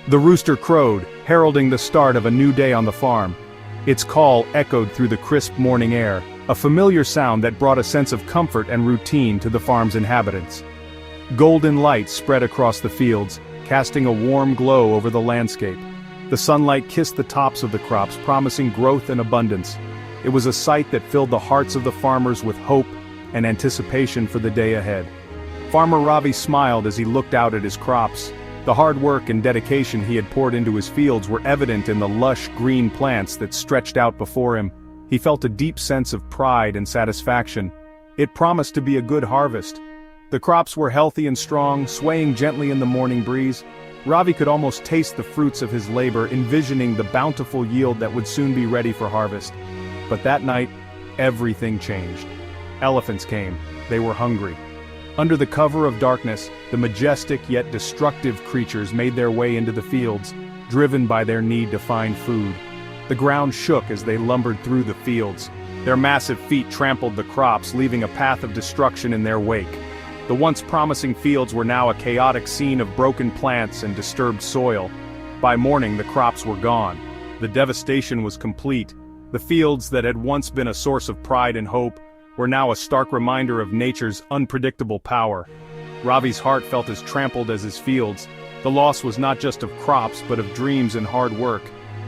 The rooster crowed, heralding the start of a new day on the farm. Its call echoed through the crisp morning air, a familiar sound that brought a sense of comfort and routine to the farm's inhabitants. Golden light spread across the fields, casting a warm glow over the landscape. The sunlight kissed the tops of the crops, promising growth and abundance. It was a sight that filled the hearts of the farmers with hope and anticipation for the day ahead. Farmer Ravi smiled as he looked out at his crops. The hard work and dedication he had poured into his fields were evident in the lush green plants that stretched out before him. He felt a deep sense of pride and satisfaction. It promised to be a good harvest. The crops were healthy and strong, swaying gently in the morning breeze. Ravi could almost taste the fruits of his labor, envisioning the bountiful yield that would soon be ready for harvest. But that night, everything changed. Elephants came. They were hungry. Under the cover of darkness, the majestic yet destructive creatures made their way into the fields, driven by their need to find food. The ground shook as they lumbered through the fields. Their massive feet trampled the crops, leaving a path of destruction in their wake. The once promising fields were now a chaotic scene of broken plants and disturbed soil. By morning, the crops were gone. The devastation was complete. The fields that had once been a source of pride and hope were now a stark reminder of nature's unpredictable power. Ravi's heart felt as trampled as his fields. The loss was not just of crops but of dreams and hard work.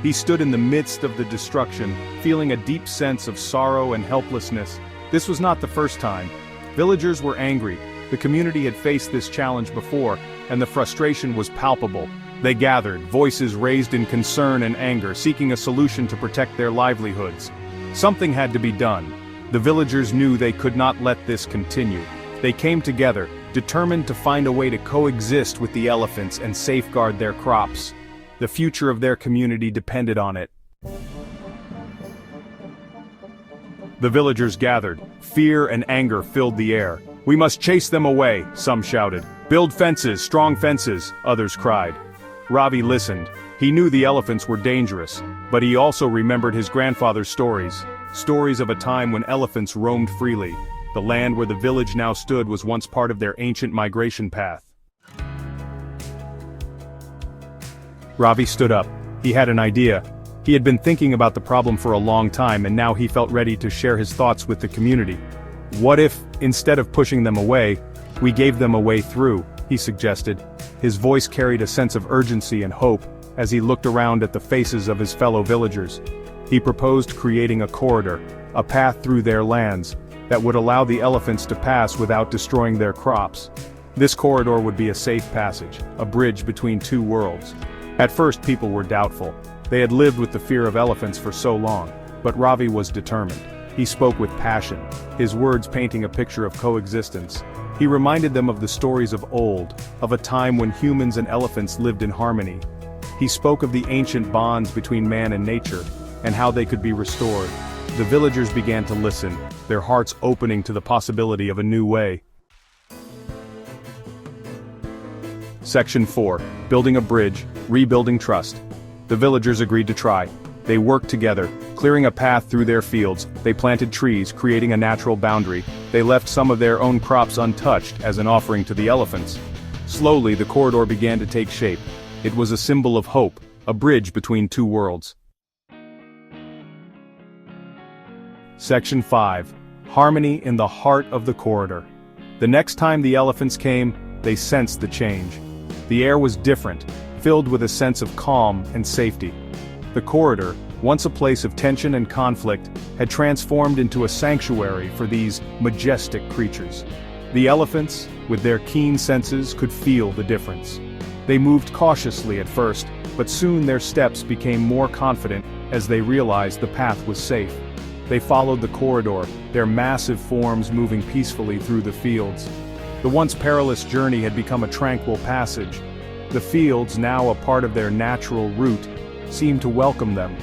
He stood in the midst of the destruction, feeling a deep sense of sorrow and helplessness. This was not the first time. Villagers were angry. The community had faced this challenge before, and the frustration was palpable. They gathered, voices raised in concern and anger, seeking a solution to protect their livelihoods. Something had to be done. The villagers knew they could not let this continue. They came together, determined to find a way to coexist with the elephants and safeguard their crops. The future of their community depended on it. The villagers gathered. Fear and anger filled the air. "We must chase them away," some shouted. "Build fences, strong fences," others cried. Ravi listened. He knew the elephants were dangerous, but he also remembered his grandfather's stories. Stories of a time when elephants roamed freely. The land where the village now stood was once part of their ancient migration path. Ravi stood up. He had an idea. He had been thinking about the problem for a long time, and now he felt ready to share his thoughts with the community. "What if, instead of pushing them away, we gave them a way through?" he suggested. His voice carried a sense of urgency and hope as he looked around at the faces of his fellow villagers. He proposed creating a corridor, a path through their lands, that would allow the elephants to pass without destroying their crops. This corridor would be a safe passage, a bridge between two worlds. At first people were doubtful. They had lived with the fear of elephants for so long, but Ravi was determined. He spoke with passion, his words painting a picture of coexistence. He reminded them of the stories of old, of a time when humans and elephants lived in harmony. He spoke of the ancient bonds between man and nature, and how they could be restored. The villagers began to listen, their hearts opening to the possibility of a new way. Section 4. Building a bridge, rebuilding trust. The villagers agreed to try. They worked together, clearing a path through their fields. They planted trees, creating a natural boundary. They left some of their own crops untouched as an offering to the elephants. Slowly, the corridor began to take shape. It was a symbol of hope, a bridge between two worlds. Section 5. Harmony in the heart of the corridor. The next time the elephants came, they sensed the change. The air was different, filled with a sense of calm and safety. The corridor, once a place of tension and conflict, had transformed into a sanctuary for these majestic creatures. The elephants, with their keen senses, could feel the difference. They moved cautiously at first, but soon their steps became more confident as they realized the path was safe. They followed the corridor, their massive forms moving peacefully through the fields. The once perilous journey had become a tranquil passage. The fields, now a part of their natural route, seemed to welcome them.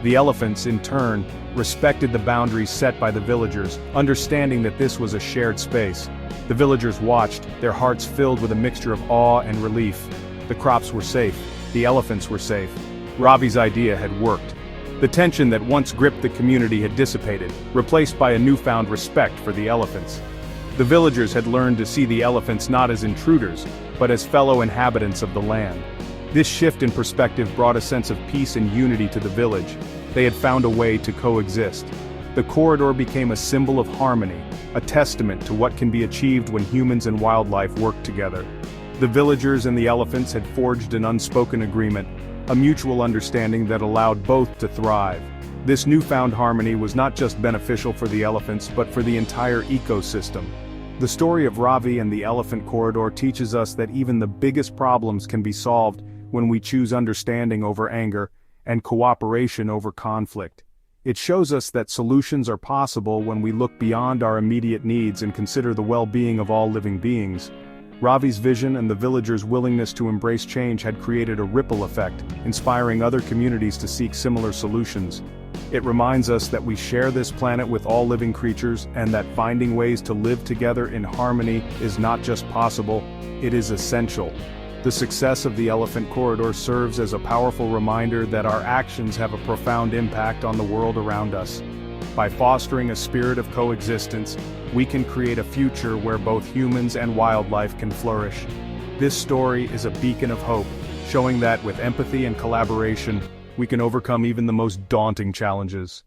The elephants, in turn, respected the boundaries set by the villagers, understanding that this was a shared space. The villagers watched, their hearts filled with a mixture of awe and relief. The crops were safe. The elephants were safe. Ravi's idea had worked. The tension that once gripped the community had dissipated, replaced by a newfound respect for the elephants. The villagers had learned to see the elephants not as intruders, but as fellow inhabitants of the land. This shift in perspective brought a sense of peace and unity to the village. They had found a way to coexist. The corridor became a symbol of harmony, a testament to what can be achieved when humans and wildlife work together. The villagers and the elephants had forged an unspoken agreement, a mutual understanding that allowed both to thrive. This newfound harmony was not just beneficial for the elephants but for the entire ecosystem. The story of Ravi and the elephant corridor teaches us that even the biggest problems can be solved when we choose understanding over anger and cooperation over conflict. It shows us that solutions are possible when we look beyond our immediate needs and consider the well-being of all living beings. Ravi's vision and the villagers' willingness to embrace change had created a ripple effect, inspiring other communities to seek similar solutions. It reminds us that we share this planet with all living creatures and that finding ways to live together in harmony is not just possible, it is essential. The success of the elephant corridor serves as a powerful reminder that our actions have a profound impact on the world around us. By fostering a spirit of coexistence, we can create a future where both humans and wildlife can flourish. This story is a beacon of hope, showing that with empathy and collaboration, we can overcome even the most daunting challenges.